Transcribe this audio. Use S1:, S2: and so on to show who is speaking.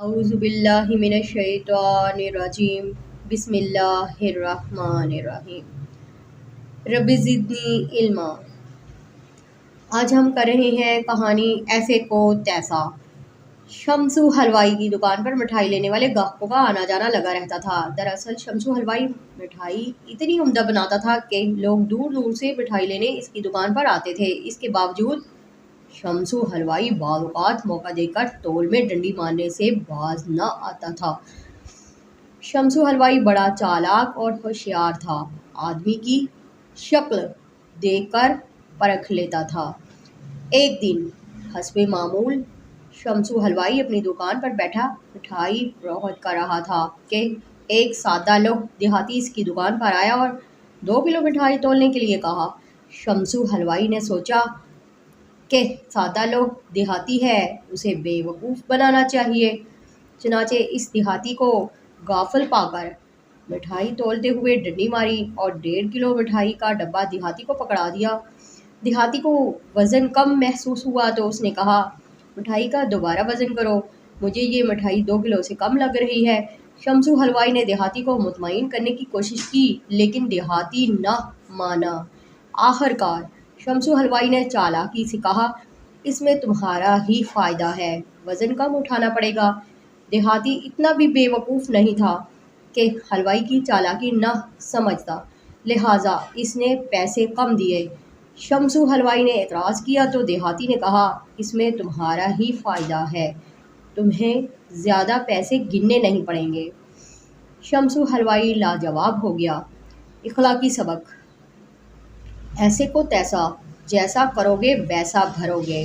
S1: اعوذ باللہ من الشیطان الرجیم بسم اللہ الرحمن الرحیم رب زدنی علما۔ آج ہم کر رہے ہیں کہانی ایسے کو تیسا۔ شمسو حلوائی کی دکان پر مٹھائی لینے والے گاہکوں کا آنا جانا لگا رہتا تھا۔ دراصل شمسو حلوائی مٹھائی اتنی عمدہ بناتا تھا کہ لوگ دور دور سے مٹھائی لینے اس کی دکان پر آتے تھے۔ اس کے باوجود شمسو حلوائی بعض اوقات موقع دیکھ کر تول میں ڈنڈی مارنے سے باز نہ آتا تھا۔ شمسو حلوائی بڑا چالاک اور ہوشیار تھا۔ آدمی کی شکل دیکھ کر پرکھ لیتا تھا۔ ایک دن حسب معمول شمسو حلوائی اپنی دکان پر بیٹھا مٹھائی فروخت کر رہا تھا کہ ایک سادہ لوگ دیہاتی اس کی دکان پر آیا اور 2 کلو مٹھائی تولنے کے لیے کہا۔ شمسو حلوائی نے سوچا کہ سادہ لوگ دیہاتی ہے، اسے بے وقوف بنانا چاہیے۔ چنانچہ اس دیہاتی کو غافل پا کر مٹھائی تولتے ہوئے ڈنڈی ماری اور 1.5 کلو مٹھائی کا ڈبہ دیہاتی کو پکڑا دیا۔ دیہاتی کو وزن کم محسوس ہوا تو اس نے کہا، مٹھائی کا دوبارہ وزن کرو، مجھے یہ مٹھائی 2 کلو سے کم لگ رہی ہے۔ شمسو حلوائی نے دیہاتی کو مطمئن کرنے کی کوشش کی لیکن دیہاتی نہ مانا۔ آخر کار شمسو حلوائی نے چالاکی سے کہا، اس میں تمہارا ہی فائدہ ہے، وزن کم اٹھانا پڑے گا۔ دیہاتی اتنا بھی بے وقوف نہیں تھا کہ حلوائی کی چالاکی نہ سمجھتا، لہٰذا اس نے پیسے کم دیے۔ شمسو حلوائی نے اعتراض کیا تو دیہاتی نے کہا، اس میں تمہارا ہی فائدہ ہے، تمہیں زیادہ پیسے گننے نہیں پڑیں گے۔ شمسو حلوائی لاجواب ہو گیا۔ اخلاقی سبق: ایسے کو تیسا، جیسا کرو گے ویسا بھرو گے۔